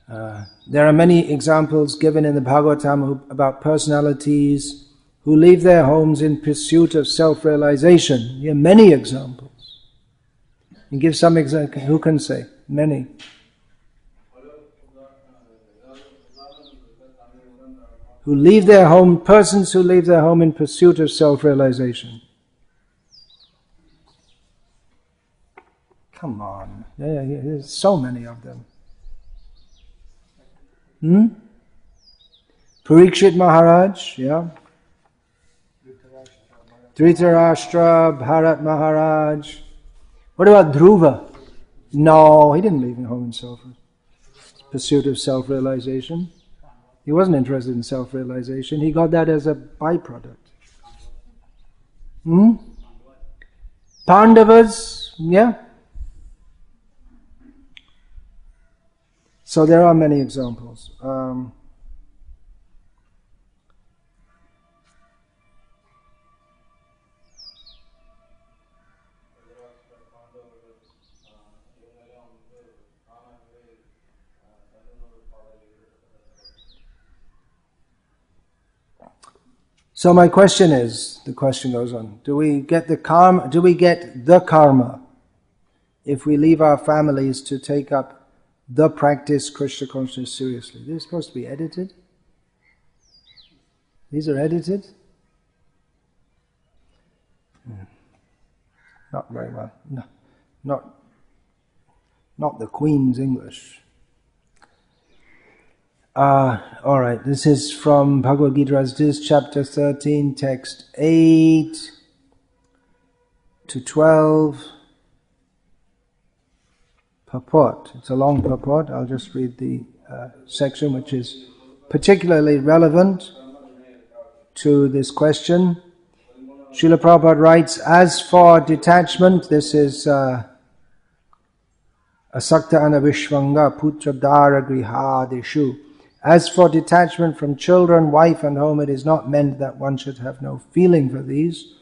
There are many examples given in the Bhagavatam about personalities who leave their homes in pursuit of self-realization. There are many examples. You give some example. Who can say? Many. Persons who leave their home in pursuit of self-realization. Come on, there's so many of them. Parikshit Maharaj, yeah. Dhritarashtra, Bharat Maharaj. What about Dhruva? No, he didn't leave his home in pursuit of self-realization. He wasn't interested in self-realization. He got that as a byproduct. Pandavas, yeah. So there are many examples. So my question is, the question goes on, do we get the karma if we leave our families to take up the practice Krishna consciousness seriously? They're supposed to be edited. These are edited? Not very well. No, not the Queen's English. All right, this is from Bhagavad Gita as it is, chapter 13, text 8 to 12. Purport. It's a long purport. I'll just read the section which is particularly relevant to this question. Srila Prabhupada writes, as for detachment, this is Asakta Anavishvanga Putra Dara Grihadishu. As for detachment from children, wife and home, it is not meant that one should have no feeling for these.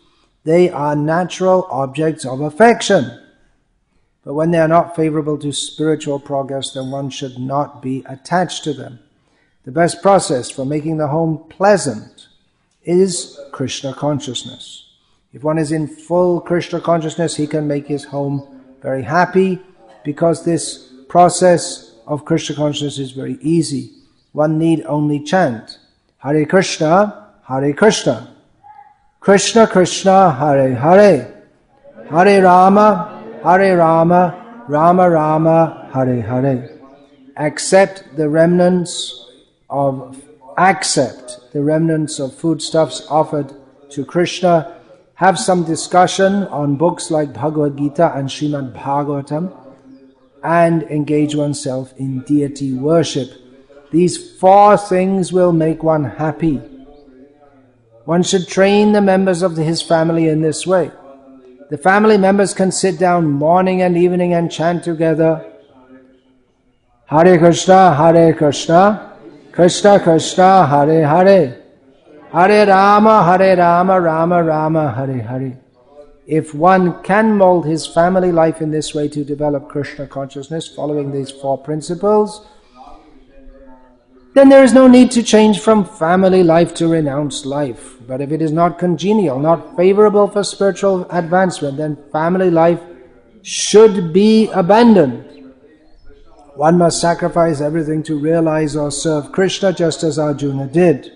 They are natural objects of affection. But when they are not favorable to spiritual progress, then one should not be attached to them. The best process for making the home pleasant is Krishna consciousness. If one is in full Krishna consciousness, he can make his home very happy, because this process of Krishna consciousness is very easy. One need only chant Hare Krishna, Hare Krishna, Krishna Krishna, Hare Hare, Hare Rama, Hare Rama, Rama Rama, Hare Hare. Accept the remnants of foodstuffs offered to Krishna. Have some discussion on books like Bhagavad Gita and Srimad Bhagavatam, and engage oneself in deity worship. These 4 things will make one happy. One should train the members of his family in this way. The family members can sit down morning and evening and chant together. Hare Krishna, Krishna Krishna, Hare Hare. Hare Rama, Rama Rama, Hare Hare. If one can mold his family life in this way to develop Krishna consciousness, following these 4 principles, then there is no need to change from family life to renounced life. But if it is not congenial, not favorable for spiritual advancement, then family life should be abandoned. One must sacrifice everything to realize or serve Krishna, just as Arjuna did.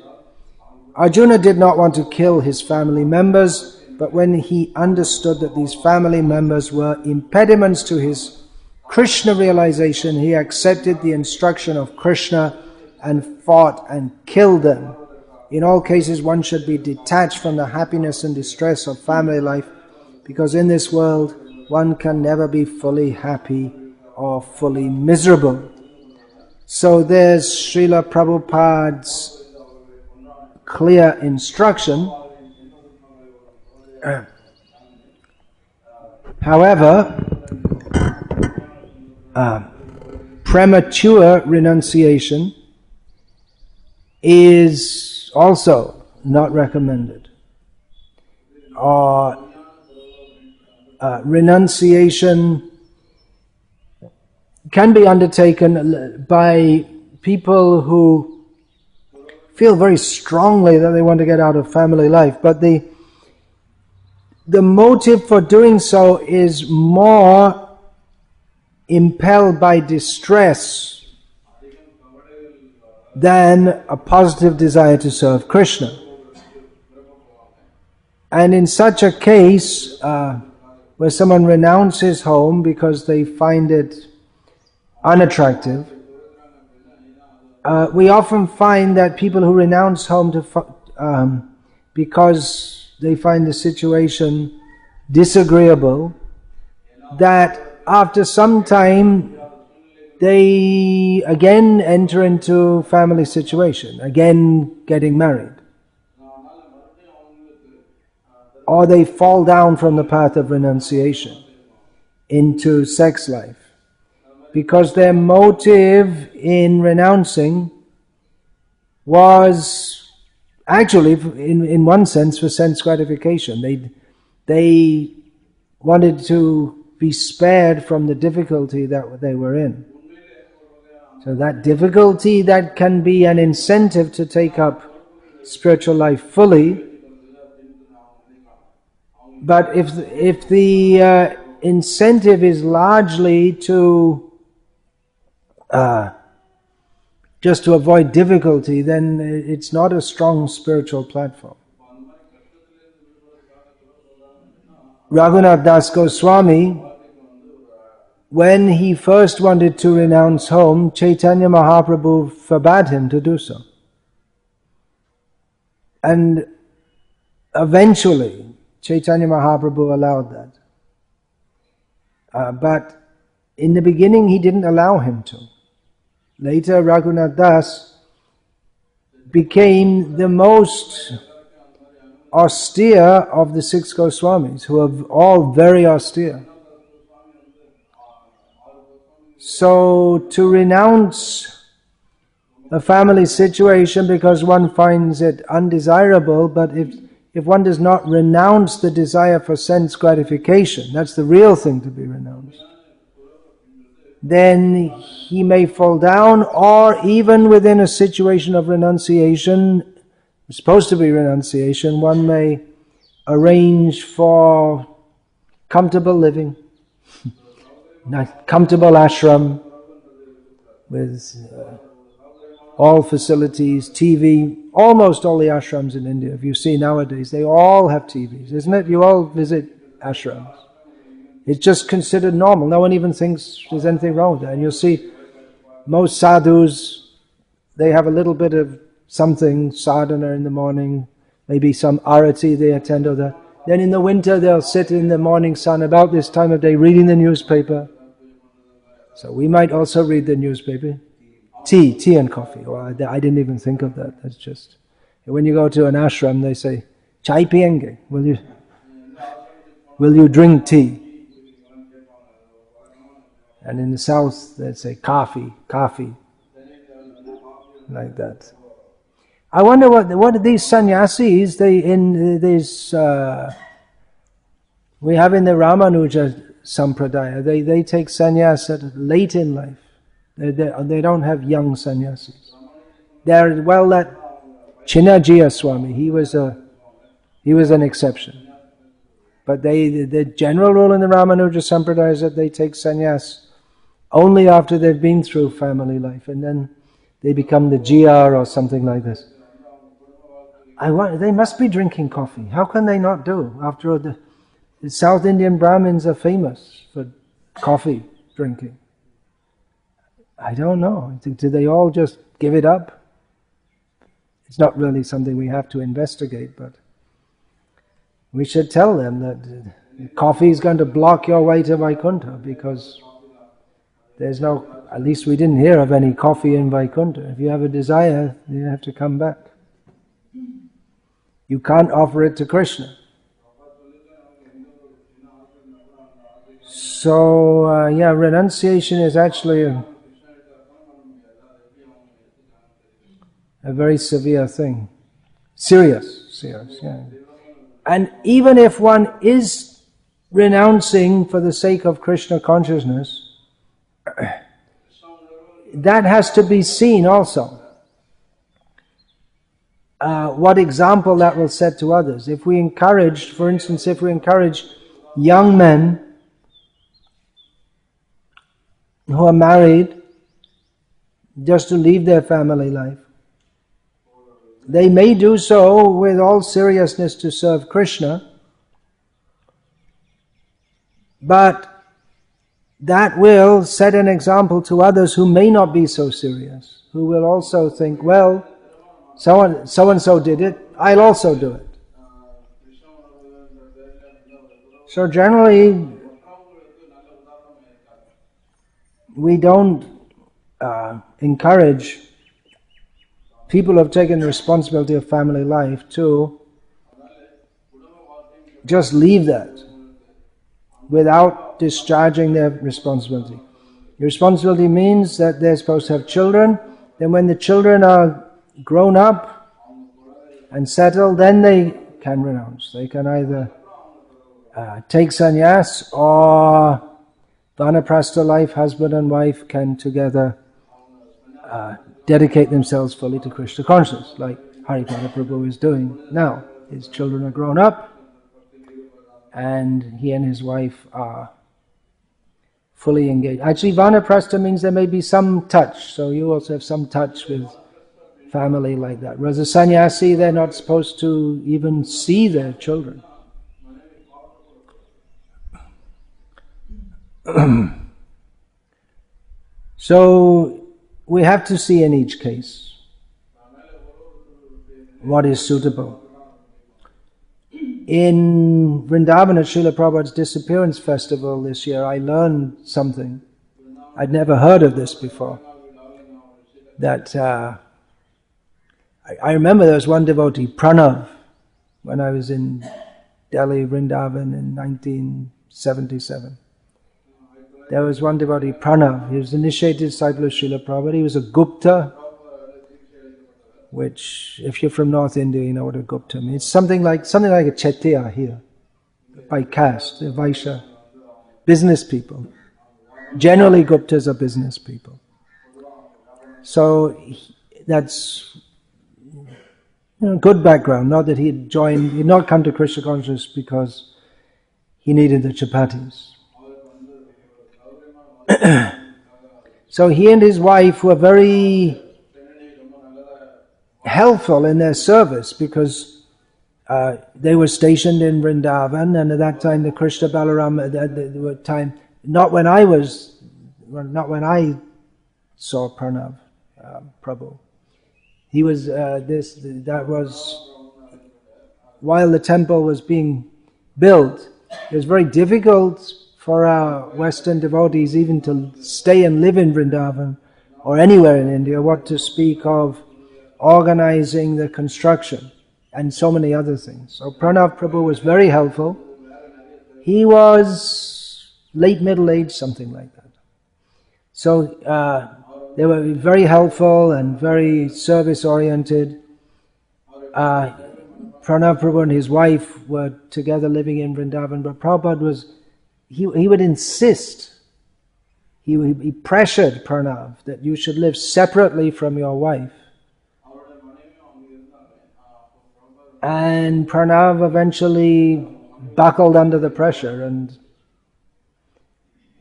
Arjuna did not want to kill his family members, but when he understood that these family members were impediments to his Krishna realization, he accepted the instruction of Krishna and fought and killed them. In all cases, one should be detached from the happiness and distress of family life, because in this world, one can never be fully happy or fully miserable. So there's Srila Prabhupada's clear instruction. However, premature renunciation is also not recommended. Renunciation can be undertaken by people who feel very strongly that they want to get out of family life, but the motive for doing so is more impelled by distress than a positive desire to serve Krishna. And in such a case, where someone renounces home because they find it unattractive, we often find that people who renounce home because they find the situation disagreeable, that after some time they again enter into family situation, again getting married. Or they fall down from the path of renunciation into sex life. Because their motive in renouncing was actually, in one sense, for sense gratification. They wanted to be spared from the difficulty that they were in. So that difficulty, that can be an incentive to take up spiritual life fully. But if the incentive is largely to just to avoid difficulty, then it's not a strong spiritual platform. Raghunath Das Goswami, when he first wanted to renounce home, Chaitanya Mahaprabhu forbade him to do so. And eventually, Chaitanya Mahaprabhu allowed that. But in the beginning, he didn't allow him to. Later, Raghunath Das became the most austere of the 6 Goswamis, who are all very austere. So, to renounce a family situation because one finds it undesirable, but if one does not renounce the desire for sense gratification, that's the real thing to be renounced, then he may fall down, or even within a situation of renunciation, supposed to be renunciation, one may arrange for comfortable living, comfortable ashram with all facilities, TV. Almost all the ashrams in India, if you see nowadays, they all have TVs, isn't it? You all visit ashrams. It's just considered normal. No one even thinks there's anything wrong with that. And you'll see most sadhus, they have a little bit of something, sadhana in the morning, maybe some arati they attend or that. Then in the winter they'll sit in the morning sun about this time of day reading the newspaper. So we might also read the newspaper. Tea and coffee. Well, I didn't even think of that. That's just... When you go to an ashram, they say, Chai piyenge. Will you drink tea? And in the south, they say coffee, like that. I wonder what these sannyasis, we have in the Ramanuja Sampradaya, they take sannyas late in life. They don't have young sannyasis. That Chinnajiya Swami, he was an exception. But the general rule in the Ramanuja Sampradaya is that they take sannyas only after they've been through family life, and then they become the GR or something like this. They must be drinking coffee. How can they not do? After all, the South Indian Brahmins are famous for coffee drinking. I don't know. Do they all just give it up? It's not really something we have to investigate, but we should tell them that coffee is going to block your way to Vaikuntha, because there's no, at least we didn't hear of any coffee in Vaikuntha. If you have a desire, you have to come back. You can't offer it to Krishna. So, renunciation is actually a very severe thing. Serious, yeah. And even if one is renouncing for the sake of Krishna consciousness, that has to be seen also. What example that will set to others. If we encourage, for instance, if we encourage young men who are married just to leave their family life, they may do so with all seriousness to serve Krishna, but that will set an example to others who may not be so serious, who will also think, well, so and so did it, I'll also do it. So generally, we don't encourage people who have taken the responsibility of family life to just leave that without discharging their responsibility. Responsibility means that they're supposed to have children. Then when the children are grown up and settled, then they can renounce. They can either take sannyas, or vanaprastha life, husband and wife can together dedicate themselves fully to Krishna consciousness, like Haripada Prabhu is doing now. His children are grown up, and he and his wife are fully engaged. Actually, vanaprastha means there may be some touch, so you also have some touch with family like that. Whereas a sannyasi, they're not supposed to even see their children. So we have to see in each case what is suitable. In Vrindavan at Srila Prabhupada's disappearance festival this year, I learned something. I'd never heard of this before. That I remember there was one devotee, Pranav, when I was in Delhi, Vrindavan in 1977. There was one devotee, Pranav. He was an initiated disciple of Srila Prabhupada. He was a Gupta, which, if you're from North India, you know what a Gupta means. It's something like a Kshatriya here, by caste, they're Vaishya, business people. Generally, Guptas are business people. So that's good background. Not that he'd not come to Krishna consciousness because he needed the chapatis. So he and his wife were very helpful in their service because they were stationed in Vrindavan, and at that time the Krishna Balaram, not when I saw Pranav Prabhu. He was that was while the temple was being built. It was very difficult for our Western devotees even to stay and live in Vrindavan or anywhere in India, what to speak of organizing the construction and so many other things. So Pranav Prabhu was very helpful. He was late middle age, something like that. So they were very helpful and very service oriented. Pranav Prabhu and his wife were together living in Vrindavan, but Prabhupada was, he would insist, he pressured Pranav that you should live separately from your wife. And Pranav eventually buckled under the pressure, and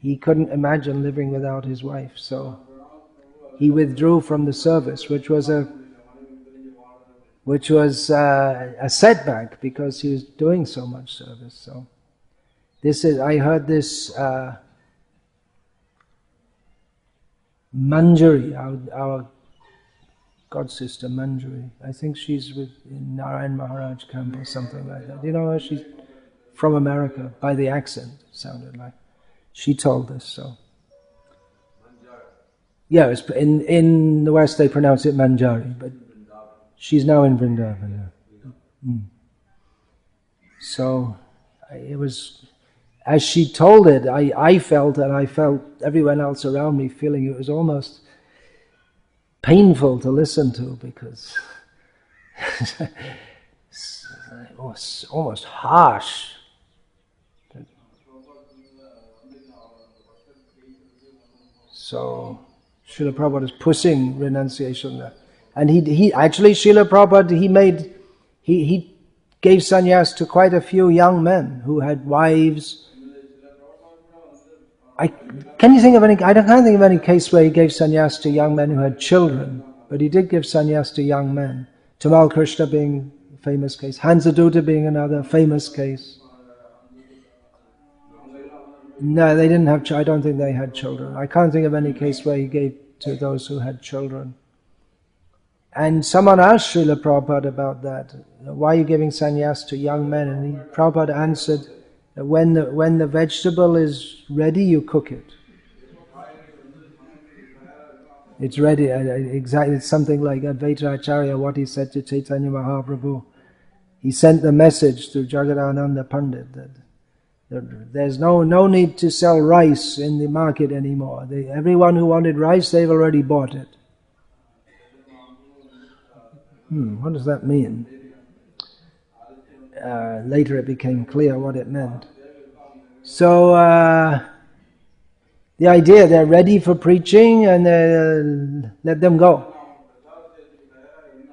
he couldn't imagine living without his wife. So he withdrew from the service, which was a setback because he was doing so much service. So I heard this Manjari, our God sister Manjari. I think she's in Narayan Maharaj camp or something like that. You know her? She's from America. By the accent, it sounded like. She told us so. Yeah, in the West they pronounce it Manjari, but she's now in Vrindavan. So it was, as she told it, I felt, and I felt everyone else around me feeling it was almost painful to listen to, because it was almost harsh. So Srila Prabhupada is pushing renunciation there. And he actually, Srila Prabhupada, he gave sannyas to quite a few young men who had wives. Can you think of any? I can't think of any case where he gave sannyas to young men who had children, but he did give sannyas to young men. Tamal Krishna being a famous case, Hansadutta being another famous case. No, they didn't have. I don't think they had children. I can't think of any case where he gave to those who had children. And someone asked Srila Prabhupada about that. Why are you giving sannyas to young men? And Prabhupada answered, when the vegetable is ready, you cook it. It's ready. Exactly. It's something like Advaita Acharya, what he said to Chaitanya Mahaprabhu. He sent the message to Jagadananda Pandit that there's no need to sell rice in the market anymore. Everyone who wanted rice, they've already bought it. What does that mean? Later it became clear what it meant. So the idea, they're ready for preaching and let them go.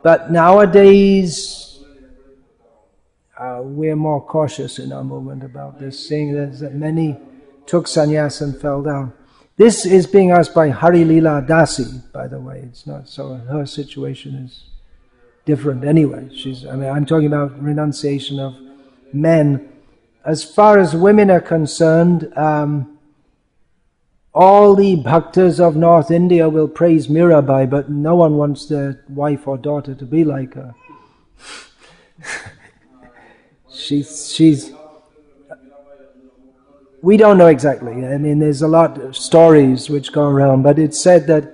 But nowadays we're more cautious in our movement about this, seeing that many took sannyas and fell down. This is being asked by Hari Leela Dasi, by the way. It's not so. Her situation is different anyway. I'm talking about renunciation of men. As far as women are concerned, all the bhaktas of North India will praise Mirabai, but no one wants their wife or daughter to be like her. She's. We don't know exactly. I mean, there's a lot of stories which go around, but it's said that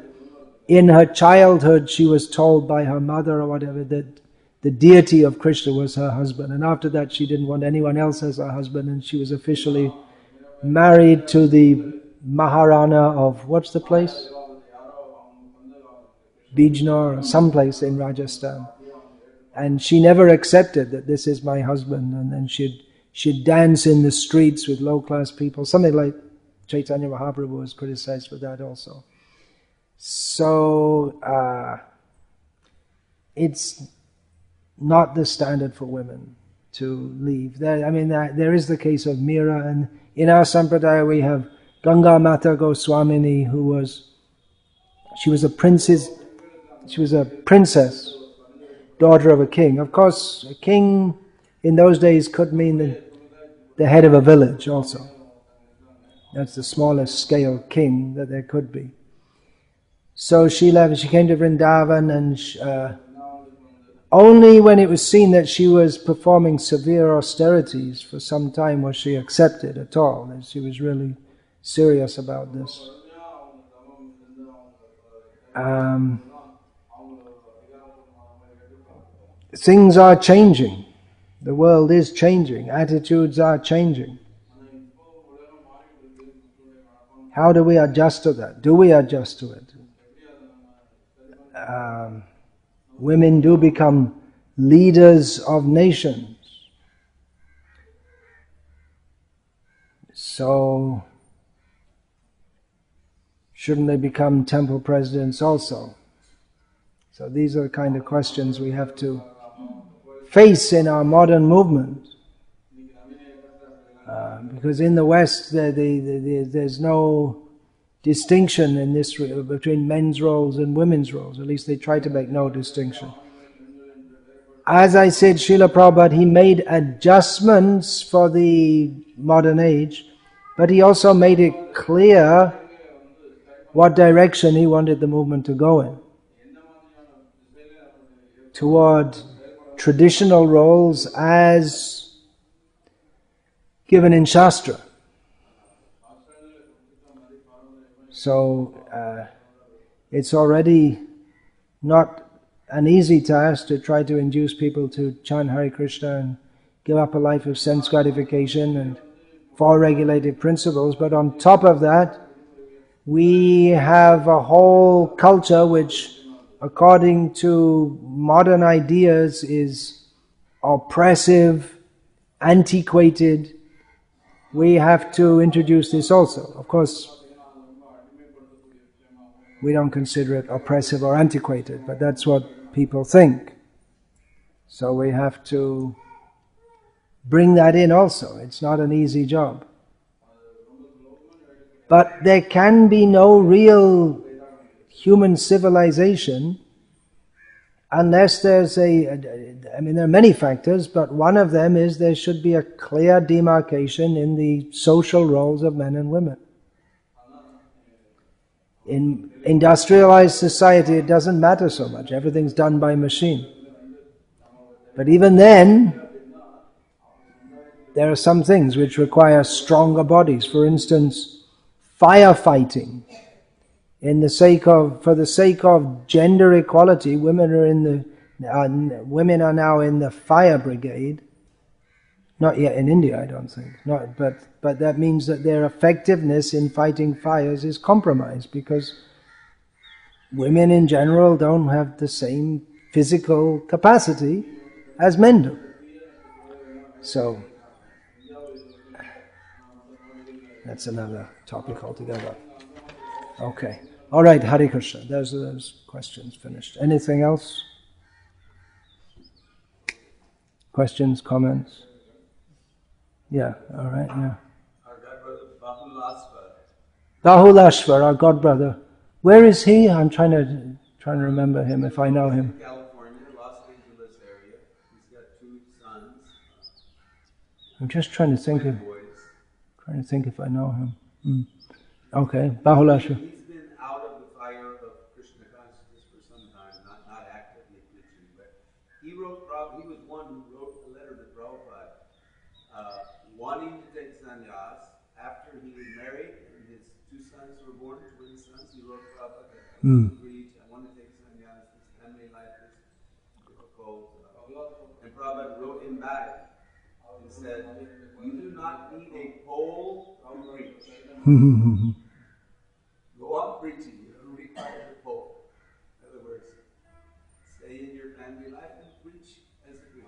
in her childhood, she was told by her mother or whatever that the deity of Krishna was her husband. And after that, she didn't want anyone else as her husband, and she was officially married to the Maharana of, what's the place? Bijnor, or someplace in Rajasthan. And she never accepted that this is my husband, and then she'd dance in the streets with low-class people, something like Chaitanya Mahaprabhu was criticized for that also. So, it's not the standard for women to leave. There is the case of Meera, and in our sampradaya we have Ganga Mata Goswamini, she was a princess, daughter of a king. Of course, a king in those days could mean the head of a village also. That's the smallest scale king that there could be. So she left, she came to Vrindavan, and only when it was seen that she was performing severe austerities for some time was she accepted at all. And she was really serious about this. Things are changing. The world is changing. Attitudes are changing. How do we adjust to that? Do we adjust to it? Women do become leaders of nations. So, shouldn't they become temple presidents also? So these are the kind of questions we have to face in our modern movement. Because in the West, there's no distinction in this between men's roles and women's roles. At least they try to make no distinction. As I said, Srila Prabhupada, he made adjustments for the modern age, but he also made it clear what direction he wanted the movement to go in. Toward traditional roles as given in Shastra. So it's already not an easy task to try to induce people to chant Hare Krishna and give up a life of sense gratification and for regulated principles. But on top of that, we have a whole culture which, according to modern ideas, is oppressive, antiquated. We have to introduce this also. Of course, We don't consider it oppressive or antiquated, but that's what people think. So we have to bring that in also. It's not an easy job. But there can be no real human civilization unless there's there are many factors, but one of them is there should be a clear demarcation in the social roles of men and women. In industrialized society, it doesn't matter so much. Everything's done by machine. But even then, there are some things which require stronger bodies. For instance, firefighting. For the sake of gender equality, women are now in the fire brigade. Not yet in India, I don't think. But that means that their effectiveness in fighting fires is compromised because women in general don't have the same physical capacity as men do. So that's another topic altogether. Okay. All right, Hare Krishna. Those questions finished. Anything else? Questions, comments? Yeah, all right, yeah. Our godbrother Bahulashwar. Bahulashwar, our godbrother. Where is he? I'm trying to remember him if I know him. California, Los Angeles area. He's got 2 sons. I'm just trying to think if I know him. Okay, Bahulashwar. He's been out of the fire of Krishna consciousness for some time, not actively preaching, but he was one who wrote a letter to Prabhupada, wanting to take sannyas after he was married and his 2 sons were born, twin sons. He wrote Prabhupada, I want to take sannyas, this family life is difficult. And Prabhupada wrote him back and said, you do not need a pole to preach. Go on preaching, you don't require the pole. In other words, stay in your family life and preach as a priest.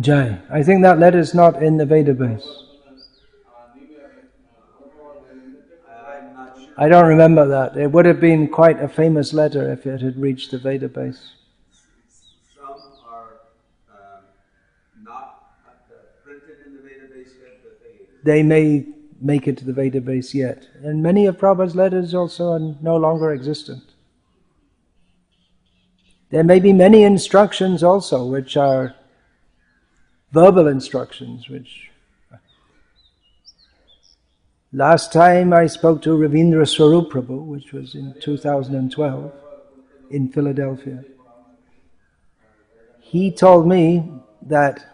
Jai. I think that letter's not in the Veda base. I'm not sure. I don't remember that. It would have been quite a famous letter if it had reached the Veda base. Some are not printed in the Veda base yet, but they may make it to the Veda base yet. And many of Prabhupada's letters also are no longer existent. There may be many instructions also which are verbal instructions, which... Last time I spoke to Ravindra Swarup Prabhu, which was in 2012 in Philadelphia. He told me that...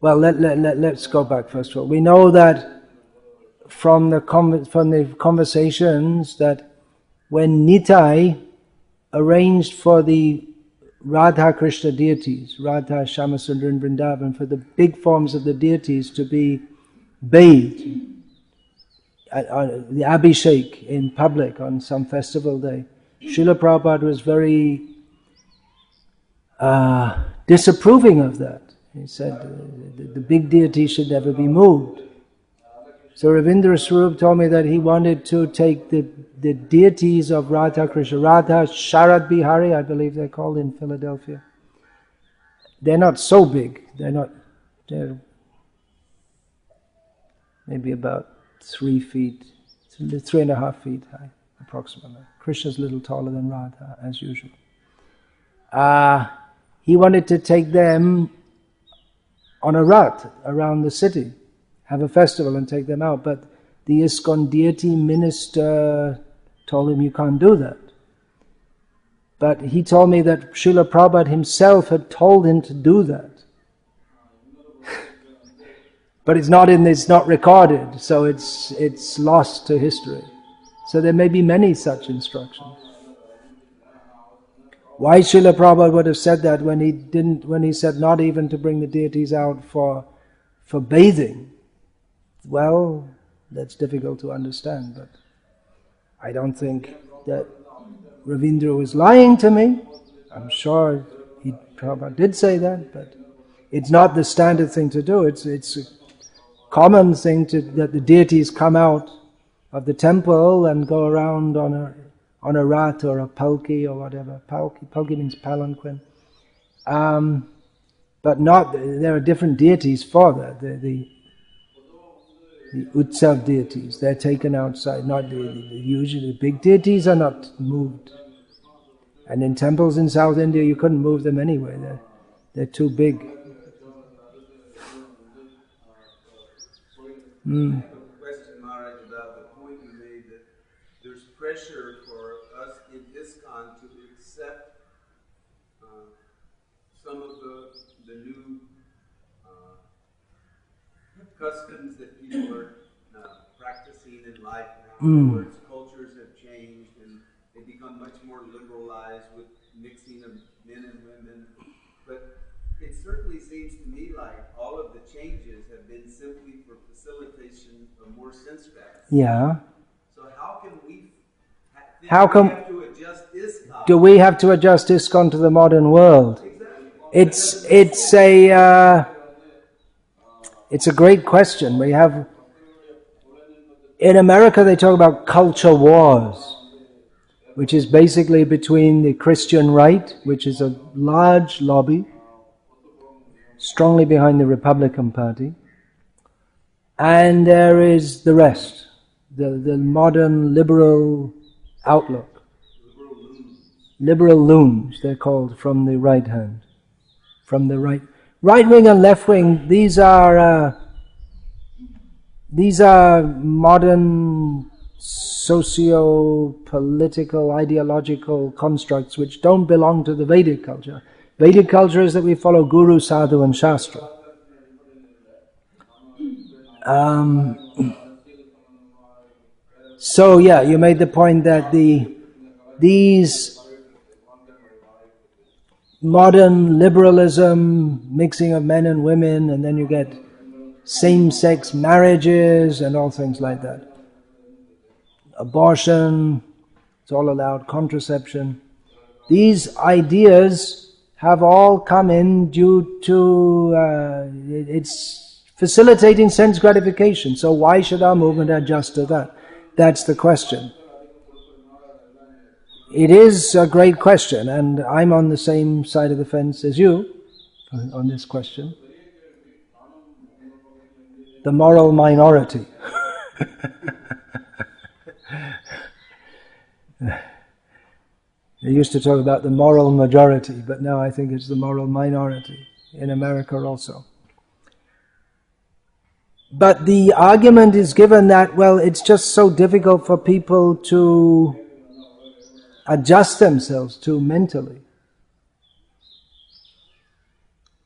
Well, let's go back first of all. We know that from the conversations that when Nitai arranged for the Radha Krishna deities, Radha, Shyamasundar and Vrindavan, for the big forms of the deities to be bathed, the Abhishek in public on some festival day, Srila Prabhupada was very disapproving of that. He said the big deity should never be moved. So Ravindra Swarup told me that he wanted to take the deities of Radha Krishna, Radha Sharad Bihari, I believe they're called in Philadelphia. They're not so big. They're maybe about 3 feet, 3.5 feet high, approximately. Krishna's a little taller than Radha, as usual. He wanted to take them on a rath around the city, have a festival and take them out, but the ISKCON deity minister told him you can't do that. But he told me that Srila Prabhupada himself had told him to do that. But it's not recorded, so it's lost to history. So there may be many such instructions. Why Srila Prabhupada would have said that when he said not even to bring the deities out for bathing? Well, that's difficult to understand, but I don't think that Ravindra was lying to me. I'm sure Prabhupada did say that, but it's not the standard thing to do. It's common thing that the deities come out of the temple and go around on a rat or a palki or whatever. Palki means palanquin. But there are different deities for that. The Utsav deities, they're taken outside. Not usually the big deities are not moved. And in temples in South India, you couldn't move them anyway. They're too big. I have a question, Maharaj, about the point you made that there's pressure for us in ISKCON to accept some of the new customs that people are practicing in life now. In other words, cultures have changed and they become much more liberalized with mixing of men and women. But it certainly seems to me like all of the changes have been simply for facilitation of more sense gratification. Yeah. So how can we have to adjust ISKCON? Do we have to adjust ISKCON to the modern world? Exactly. It's a great question. We have, in America they talk about culture wars, which is basically between the Christian right, which is a large lobby, strongly behind the Republican Party, and there is the rest, the modern liberal outlook. Liberal loons, they're called, from the right hand. From the right wing and left wing, these are modern socio-political, ideological constructs which don't belong to the Vedic culture. Vedic culture is that we follow Guru, Sadhu and Shastra. So yeah, you made the point that these modern liberalism, mixing of men and women, and then you get same-sex marriages and all things like that. Abortion, it's all allowed, contraception. These ideas have all come in due to, it's facilitating sense gratification. So why should our movement adjust to that? That's the question. It is a great question, and I'm on the same side of the fence as you on this question. The moral minority. They used to talk about the moral majority, but now I think it's the moral minority, in America also. But the argument is given that, well, it's just so difficult for people to adjust themselves to mentally.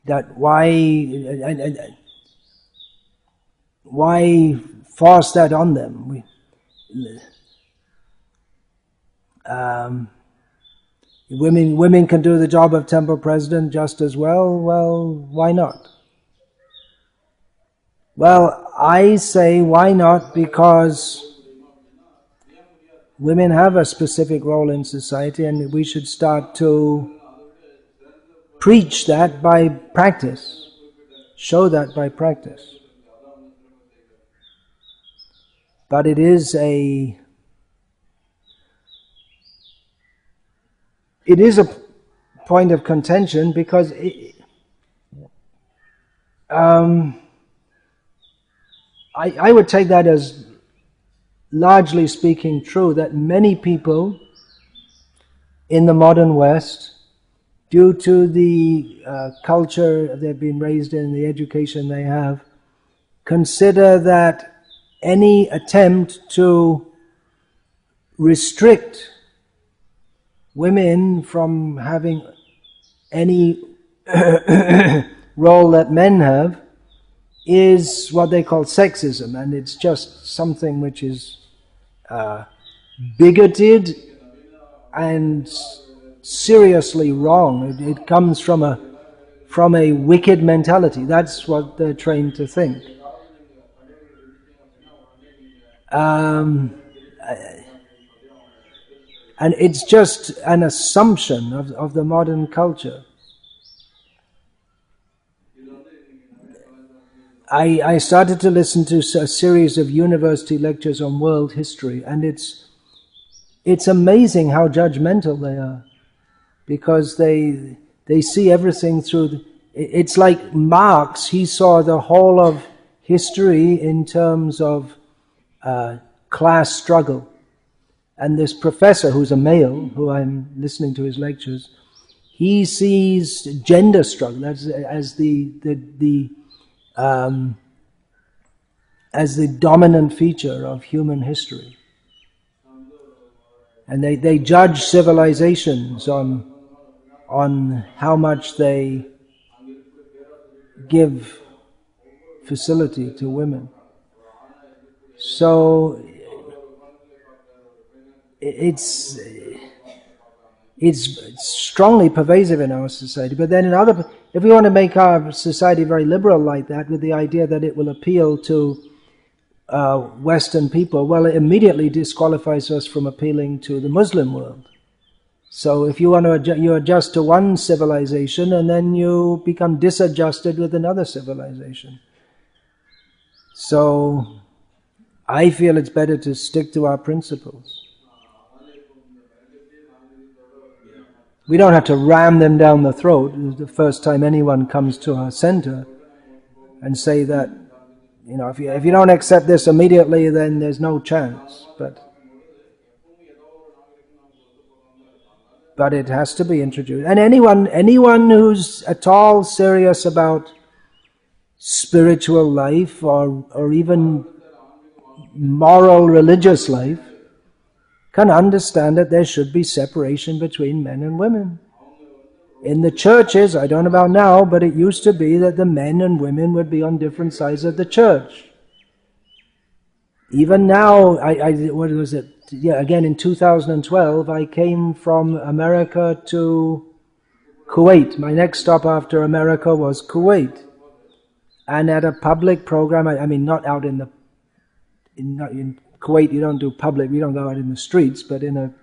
That why force that on them? Women can do the job of temple president just as well. Well, why not? Well, I say why not, because women have a specific role in society and we should start to preach that by practice, show that by practice. But it is a point of contention because I would take that as largely speaking true, that many people in the modern West, due to the culture they've been raised in, the education they have, consider that any attempt to restrict women from having any role that men have is what they call sexism, and it's just something which is bigoted and seriously wrong. It comes from a wicked mentality. That's what they're trained to think. And it's just an assumption of the modern culture. I started to listen to a series of university lectures on world history, and it's amazing how judgmental they are, because they see everything through. It's like Marx. He saw the whole of history in terms of class struggle. And this professor, who's a male, who I'm listening to his lectures, he sees gender struggle as the dominant feature of human history. And they judge civilizations on how much they give facility to women. So it's strongly pervasive in our society. But then if we want to make our society very liberal like that, with the idea that it will appeal to Western people, well, it immediately disqualifies us from appealing to the Muslim world. So if you want to you adjust to one civilization, and then you become disadjusted with another civilization. So I feel it's better to stick to our principles. We don't have to ram them down the throat the first time anyone comes to our center and say that, if you don't accept this immediately, then there's no chance. But it has to be introduced. And anyone who's at all serious about spiritual life or even moral religious life can understand that there should be separation between men and women. In the churches, I don't know about now, but it used to be that the men and women would be on different sides of the church. Even now, what was it? Yeah, again in 2012, I came from America to Kuwait. My next stop after America was Kuwait. And at a public program, I mean not out in Kuwait, you don't do public, we don't go out in the streets, but in a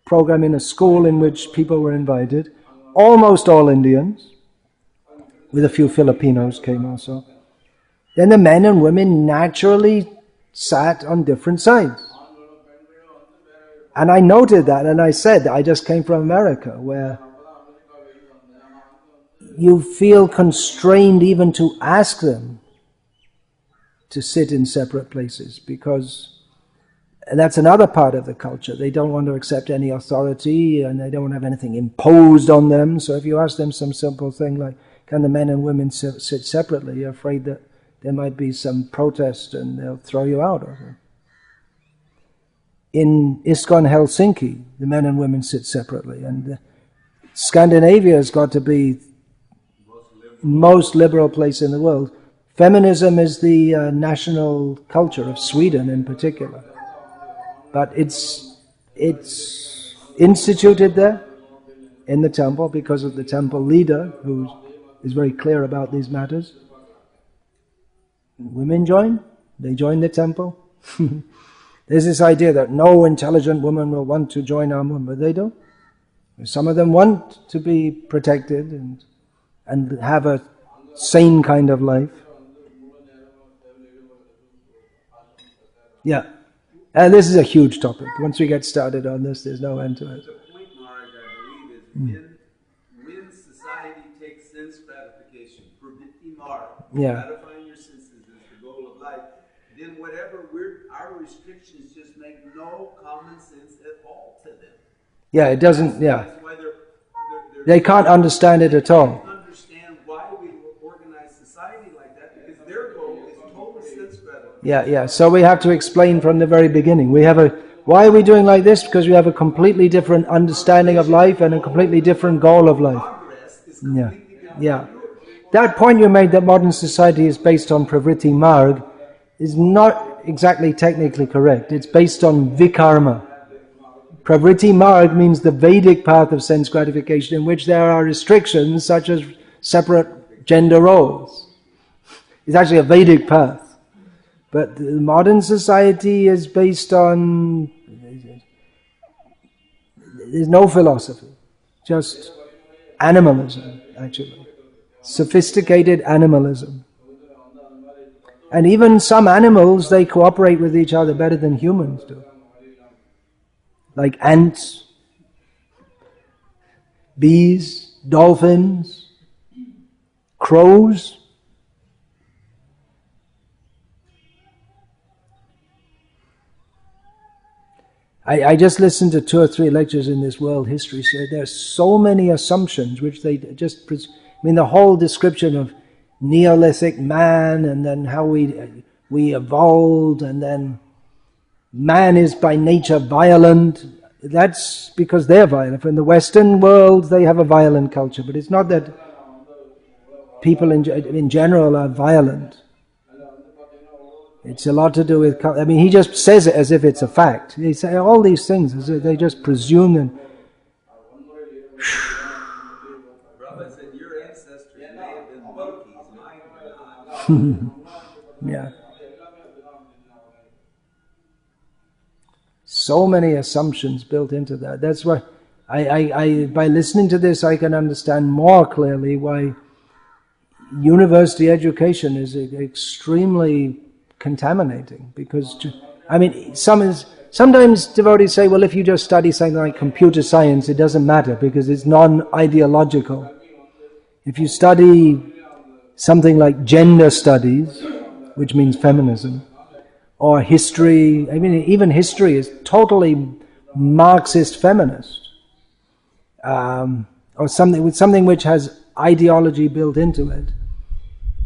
program in a school in which people were invited, almost all Indians, with a few Filipinos came also. Then the men and women naturally sat on different sides. And I noted that, and I said, I just came from America, where you feel constrained even to ask them to sit in separate places, because that's another part of the culture. They don't want to accept any authority, and they don't want to have anything imposed on them. So if you ask them some simple thing like, can the men and women sit separately, you're afraid that there might be some protest and they'll throw you out. In ISKCON Helsinki, the men and women sit separately, and Scandinavia has got to be most liberal place in the world. Feminism is the national culture of Sweden in particular. But it's instituted there in the temple because of the temple leader, who is very clear about these matters. Women join, they join the temple. There's this idea that no intelligent woman will want to join our movement, but they do. Some of them want to be protected and have a sane kind of life. Yeah. And this is a huge topic. Once we get started on this, there's no end to it. The point, Maharaj, I believe, is when society takes sense gratification, gratifying your senses is the goal of life, then whatever our restrictions just make no common sense at all to them. Yeah, it doesn't, yeah. That's why they can't understand it at all. Understand why we organize society like that, because their goal is total sense gratification. Yeah. So we have to explain from the very beginning. Why are we doing like this? Because we have a completely different understanding of life and a completely different goal of life. Yeah. That point you made, that modern society is based on Pravritti Marg, is not exactly technically correct. It's based on Vikarma. Pravritti Marg means the Vedic path of sense gratification, in which there are restrictions such as separate gender roles. It's actually a Vedic path. But the modern society is based on, there's no philosophy, just animalism, actually. Sophisticated animalism. And even some animals, they cooperate with each other better than humans do. Like ants, bees, dolphins, crows. I just listened to 2 or 3 lectures in this world history. So there are so many assumptions which they just... I mean, the whole description of Neolithic man, and then how we evolved, and then man is by nature violent. That's because they're violent. In the Western world, they have a violent culture, but it's not that people in general are violent. It's a lot to do with... I mean, he just says it as if it's a fact. They say all these things as if they just presume and... Brahma said, your ancestors may have been monkeys, mine were not. Yeah. So many assumptions built into that. That's why I by listening to this, I can understand more clearly why university education is extremely contaminating. Because, I mean, sometimes devotees say, well, if you just study something like computer science, it doesn't matter because it's non-ideological. If you study something like gender studies, which means feminism, or history, I mean, even history is totally Marxist feminist, or something which has ideology built into it,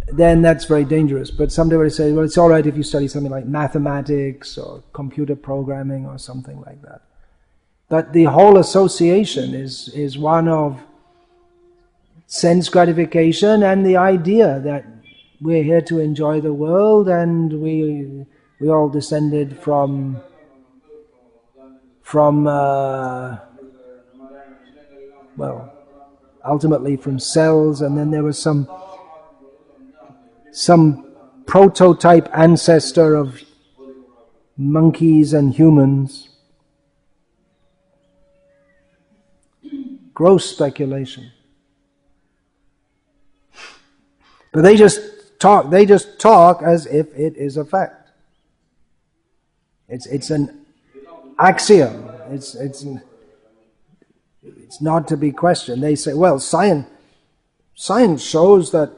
then that's very dangerous. But some devotees say, well, it's all right if you study something like mathematics or computer programming or something like that. But the whole association is one of sense gratification and the idea that we're here to enjoy the world, and we all descended from ultimately from cells, and then there was some prototype ancestor of monkeys and humans. Gross speculation. But they just talk as if it is a fact. It's an axiom. It's not to be questioned. They say, well, science shows that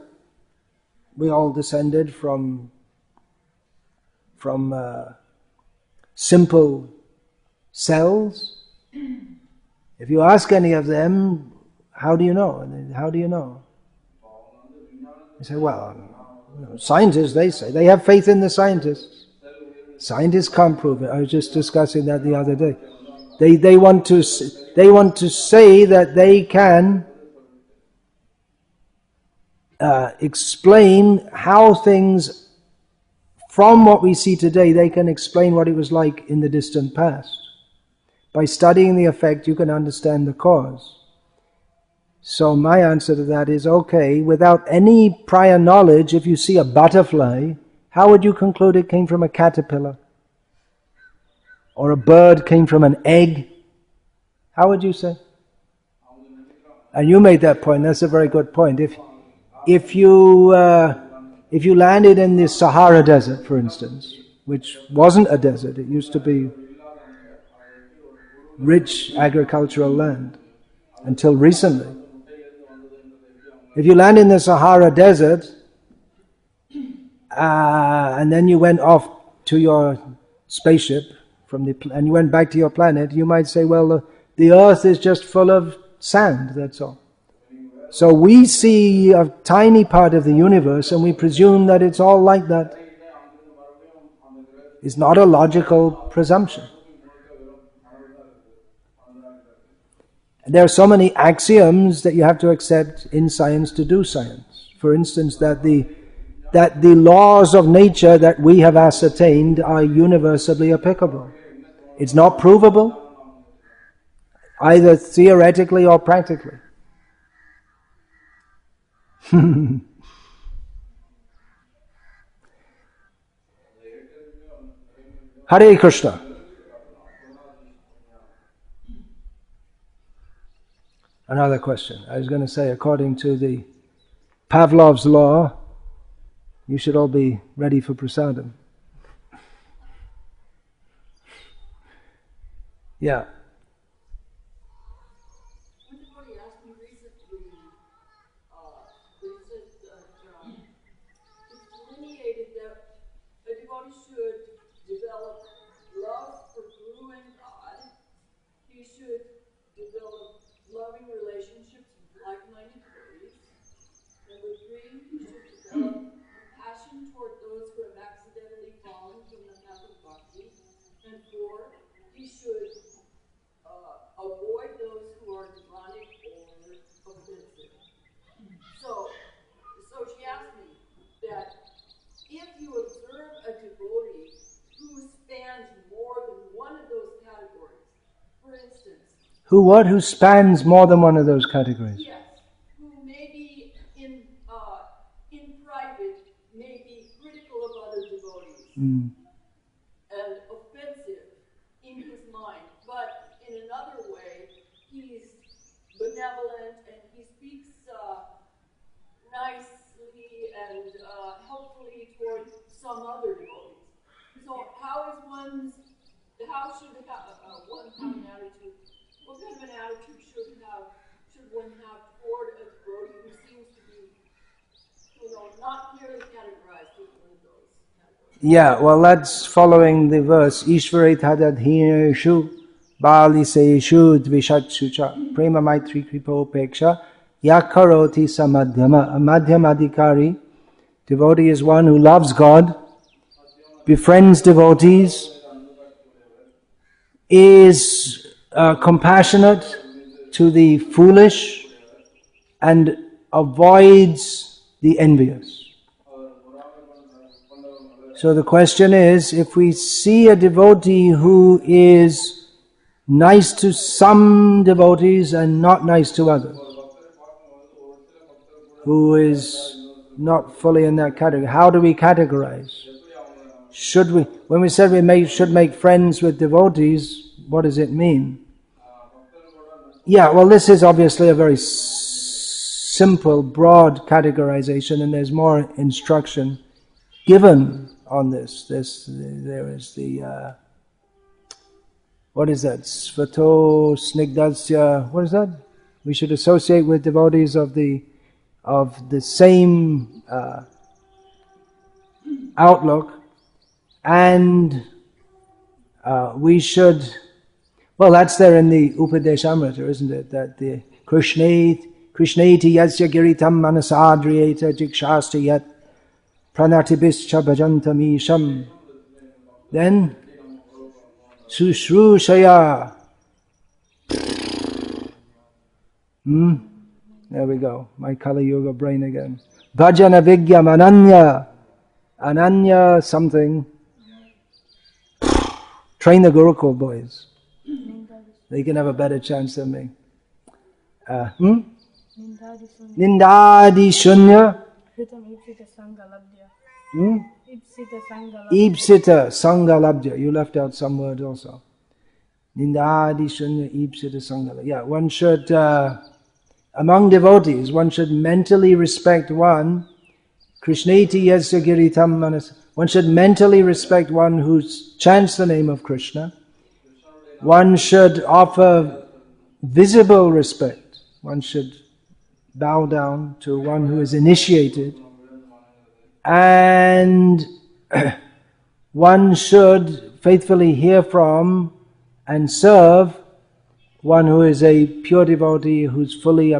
we all descended from simple cells. If you ask any of them, how do you know? And how do you know? They say, well, scientists, they say. They have faith in the scientists. Scientists can't prove it. I was just discussing that the other day. They want to say that they can explain how things, from what we see today, they can explain what it was like in the distant past. By studying the effect, you can understand the cause. So my answer to that is, okay, without any prior knowledge, if you see a butterfly, how would you conclude it came from a caterpillar? Or a bird came from an egg? How would you say? And you made that point. That's a very good point. If you landed in the Sahara Desert, for instance, which wasn't a desert, it used to be rich agricultural land until recently. If you land in the Sahara Desert and then you went off to your spaceship and you went back to your planet, you might say, well, the earth is just full of sand, that's all. So we see a tiny part of the universe and we presume that it's all like that. It's not a logical presumption. There are so many axioms that you have to accept in science to do science. For instance, that the laws of nature that we have ascertained are universally applicable. It's not provable, either theoretically or practically. Hare Krishna. Another question. I was going to say, according to the Pavlov's law, You should all be ready for prasadam. Yeah. Somebody asked me recently, they said that it's delineated that a devotee should develop love for Guru and God. He should develop loving relationships with like-minded devotees. Number 3, he should develop compassion toward those who have accidentally fallen from the path of bhakti. And 4, he should avoid those who are demonic or offensive. So she asked me that if you observe a devotee who spans more than one of those categories, for instance, Who spans more than one of those categories? yes, who maybe in private may be critical of other devotees and offensive in his mind, but in another way he's benevolent and he speaks nicely and helpfully toward some other devotees. So how should one have an attitude? What kind of an attitude should one have toward a devotee who seems to be, not clearly categorized as one of those categories? Yeah, well, that's following the verse. Ishvare tadadhineshu bali seishu dvishatshucha prema maitri kripo peksha yakaroti samadhyama. A madhyam adhikari devotee is one who loves God, befriends devotees, is compassionate to the foolish, and avoids the envious. So the question is, if we see a devotee who is nice to some devotees and not nice to others, who is not fully in that category, how do we categorize? Should we, when we said we should make friends with devotees, what does it mean? Yeah, well, this is obviously a very simple, broad categorization, and there's more instruction given on this. There is the what is that? Svato snigdasya. What is that? We should associate with devotees of the same outlook, and we should. Well, that's there in the Upadeshamrita, isn't it? That the Krishneti yasya giritam manasadriyeta jikshasta yat pranatibhischa bhajantam isham. Then Sushrushaya. There we go. My Kali Yuga brain again. Bhajana Vigyam Ananya. Ananya something. Train the Gurukul boys. They can have a better chance than me. Nindadi Shunya. Ipsita Sangalabdya. You left out some words also. Nindadi Shunya Ipsita Sangalabdya. Yeah, one should, among devotees, one should mentally respect one. Krishneti yasya giritam manas. One should mentally respect one who chants the name of Krishna. One should offer visible respect. One should bow down to one who is initiated. And one should faithfully hear from and serve one who is a pure devotee, who is fully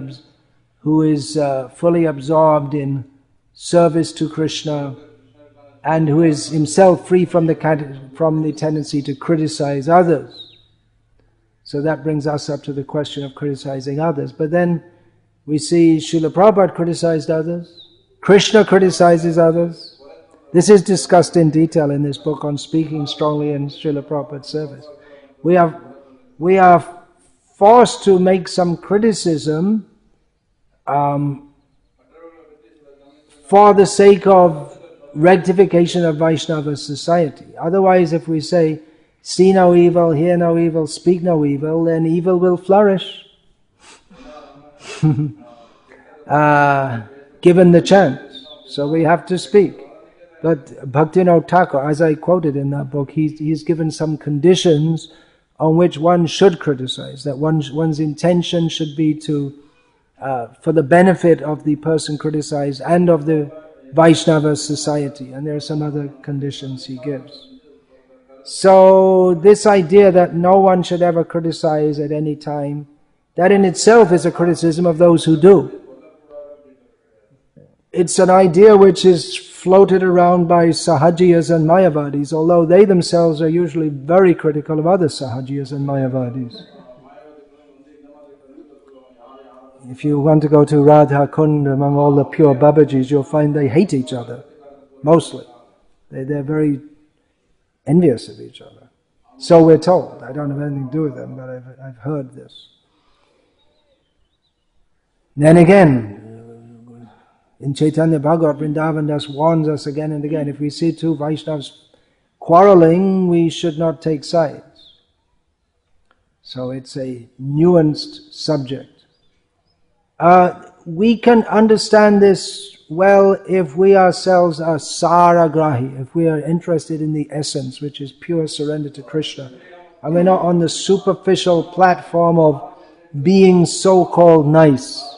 absorbed in service to Krishna, and who is himself free from the tendency to criticize others. So that brings us up to the question of criticizing others. But then we see Srila Prabhupada criticized others. Krishna criticizes others. This is discussed in detail in this book on speaking strongly in Srila Prabhupada's service. We are forced to make some criticism for the sake of rectification of Vaishnava society. Otherwise, if we say, see no evil, hear no evil, speak no evil, then evil will flourish. Given the chance. So we have to speak. But Bhaktivinoda Thakur, as I quoted in that book, he's given some conditions on which one should criticize, that one's intention should be to for the benefit of the person criticized and of the Vaishnava society. And there are some other conditions he gives. So this idea that no one should ever criticize at any time, that in itself is a criticism of those who do. It's an idea which is floated around by Sahajiyas and Mayavadis, although they themselves are usually very critical of other Sahajiyas and Mayavadis. If you want to go to Radha Kund among all the pure Babajis, you'll find they hate each other, mostly. They're very envious of each other. So we're told. I don't have anything to do with them, but I've heard this. Then again, in Chaitanya Bhagavat, Vrindavan Das warns us again and again, if we see two Vaishnavas quarreling, we should not take sides. So it's a nuanced subject. We can understand this well if we ourselves are saragrahi, if we are interested in the essence, which is pure surrender to Krishna, and we're not on the superficial platform of being so-called nice.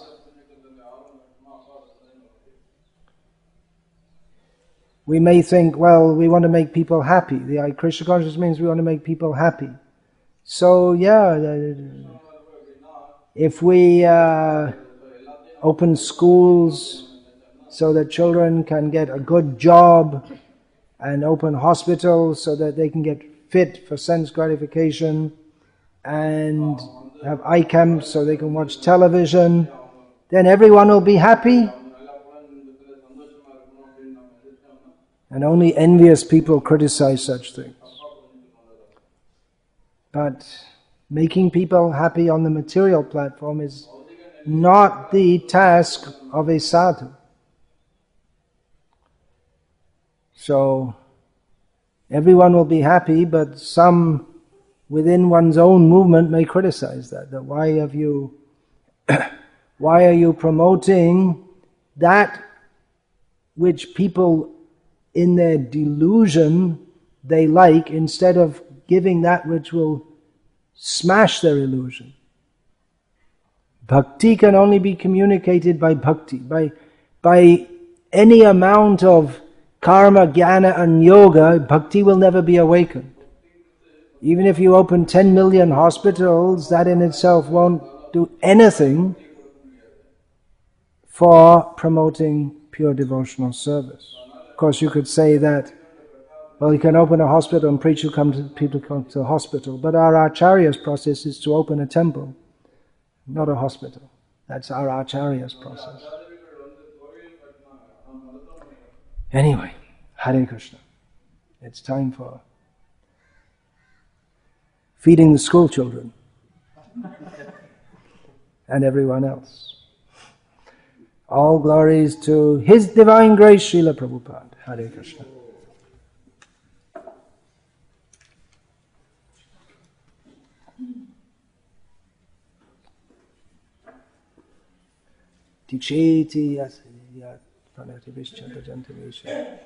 We may think, well, we want to make people happy. The Krishna consciousness means we want to make people happy. So yeah, if we open schools so that children can get a good job, and open hospitals so that they can get fit for sense gratification, and have eye camps so they can watch television, then everyone will be happy. And only envious people criticize such things. But making people happy on the material platform is not the task of a sadhu. So everyone will be happy, but some within one's own movement may criticize that why are you promoting that which people in their delusion they like, instead of giving that which will smash their illusion. Bhakti can only be communicated by bhakti. By any amount of karma, jnana and yoga, bhakti will never be awakened. Even if you open 10 million hospitals, that in itself won't do anything for promoting pure devotional service. Of course, you could say that, well, you can open a hospital and preach people come to the hospital, but our Acharya's process is to open a temple, not a hospital. That's our Acharya's process. Anyway, Hare Krishna. It's time for feeding the school children and everyone else. All glories to His Divine Grace, Srila Prabhupada. Hare Krishna. Ticheti yasya pranati vishchanta jantavisha